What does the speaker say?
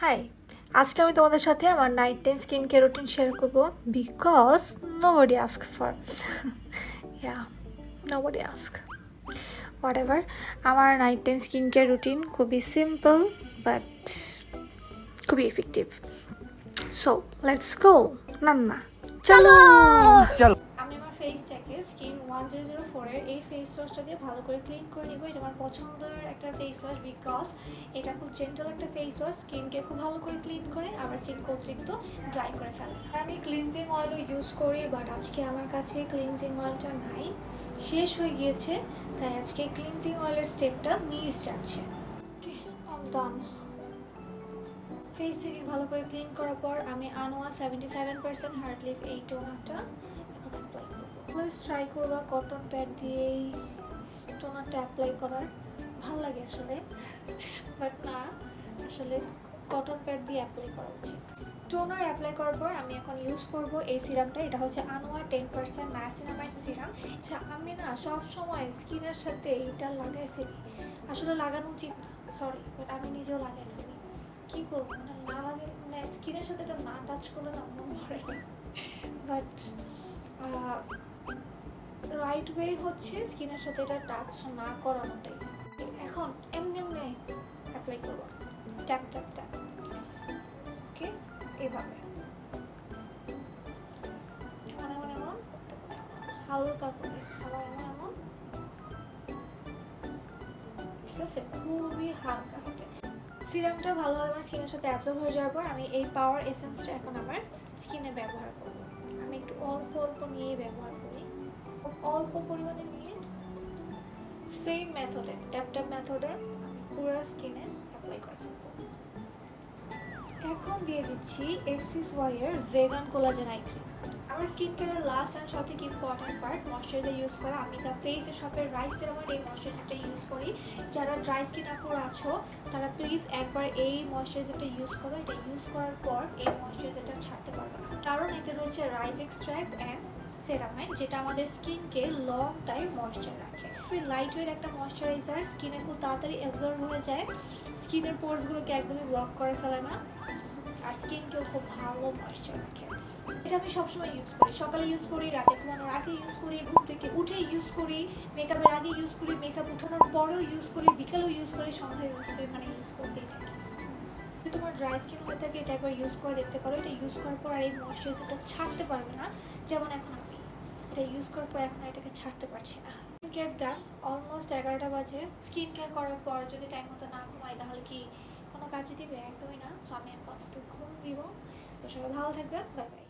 High, আজকে আমি তোমাদের সাথে আমার night time skin care routine share করব because nobody ask for ya nobody ask whatever. আমার night time skin care routine খুবই সিম্পল বাট খুবই এফেক্টিভ। So let's go. না চলো। আমি আমার ফেসটাকে স্কিন 1004 এর এই ফেস ওয়াশটা দিয়ে ভালো করে ক্লিন করে নিব। এটা আমার পছন্দের একটা ফেস ওয়াশ বিকজ এটা খুব জেন্টাল একটা ফেস ওয়াশ, স্কিনকে খুব ভালো করে ক্লিন করে আবার স্কিনকে অতিরিক্ত ড্রাই করে ফেলে। আর আমি ক্লিনজিং অয়েলও ইউজ করি, বাট আজকে আমার কাছে ক্লিনজিং অয়েলটা নাই, শেষ হয়ে গিয়েছে, তাই আজকে ক্লিনজিং অয়েলের স্টেপটা মিস যাচ্ছে। ডান। ফেস থেকে ভালো করে ক্লিন করার পর আমি আনোয়া 77% হার্ড লিফ এই টোনারটা এখন অ্যাপ্লাই করবো। অলওয়েজ ট্রাই করবা কটন প্যাড দিয়েই টোনারটা অ্যাপ্লাই করার। ভালো লাগে আসলে, বাট না, আসলে কটন প্যাড দিয়ে অ্যাপ্লাই করা উচিত। টোনার অ্যাপ্লাই করার পর আমি এখন ইউজ করব এই সিরামটা। এটা হচ্ছে আনোয়া 10% নায়াসিনামাইড সিরাম। আচ্ছা, আমি না সব সময় স্কিনের সাথে এটা লাগাই ফেলি, আসলে লাগানো উচিত না, সরি, বাট আমি নিজেও লাগাই ফেলি। কী করবো, মানে না লাগে, মানে স্কিনের সাথে এটা না টাচ করলে না মন ভরে না। বাট রাইট ওয়ে হচ্ছে স্কিনের সাথে এটা টাচ না করানোটাই। এখন এমনি এমনি অ্যাপ্লাই করবো, ট্যাপ ট্যাপ ট্যাপ, ওকে, এভাবে এমন এমন এমন হালকা করে, আবার এমন এমন, ঠিক আছে, খুবই হালকা হাতে। সিরামটা ভালোভাবে আমার স্কিনের সাথে অ্যাবজর্ব হয়ে যাওয়ার পর আমি এই পাওয়ার এসেন্সটা এখন আমার স্কিনে ব্যবহার করব। আমি একটু অল্প অল্প নিয়ে ব্যবহার করি, অল্প পরিমাণে নিয়ে সেম মেথডে, ট্যাপ ট্যাপ মেথডে আমি পুরো স্কিনে অ্যাপ্লাই করে ফেলবো। এখন দিয়ে দিচ্ছি XSY এর ভেগান কোলাজেন আই ক্রিম। আমার স্কিন কেয়ারের লাস্ট অ্যান্ড সবথেকে ইম্পর্টেন্ট পার্ট ময়শ্চারাইজার ইউজ করা। আমি দ্য ফেস শপের রাইস সেরামের এই ময়শ্চারাইজারটা ইউজ করি। যারা ড্রাই স্কিন আপুর আছো তারা প্লিজ একবার এই ময়শ্চারাইজারটা ইউজ করো। এটা ইউজ করার পর এই ময়শ্চারাইজারটা ছাড়তে পারবে না, কারণ এতে রয়েছে রাইস এক্সট্র্যাক্ট অ্যান্ড সেরামাইড, যেটা আমাদের স্কিনকে লং টাইম ময়শ্চার রাখে। লাইট ওয়েট একটা ময়শ্চারাইজার, স্কিনে খুব তাড়াতাড়ি অ্যাবজর্ব হয়ে যায়, স্কিনের পোর্সগুলোকে একদমই ব্লক করে ফেলে না, আর স্কিনকেও খুব ভালো ময়শ্চার রাখে। এটা আমি সবসময় ইউজ করি, সকালে ইউজ করি, রাতে ঘুমানোর আগে ইউজ করি, ঘুম থেকে উঠে ইউজ করি, মেকআপের আগে ইউজ করি, মেকআপ উঠানোর পরেও ইউজ করি, বিকালেও ইউজ করি, সন্ধ্যায় ইউজ করি, মানে ইউজ করতেই থাকি। যদি তোমার ড্রাই স্কিন হয়ে থাকে এটা একবার ইউজ করে দেখতে পারো। এটা ইউজ করার পর আর এই ময়শ্চারাইজারটা ছাড়তে পারবে না, যেমন এখন আমি এটা ইউজ করার পর এখন এটাকে ছাড়তে পারছি না। স্কিন কেয়ার ডান, অলমোস্ট 11টা বাজে। স্কিন কেয়ার করার পর যদি টাইম মতো না ঘুমাই তাহলে কি কোনো কাজে দিবে? একদমই না। সো আমি এখন একটু ঘুম দিব। তো সবাই ভালো থাকবেন, বাই বাই।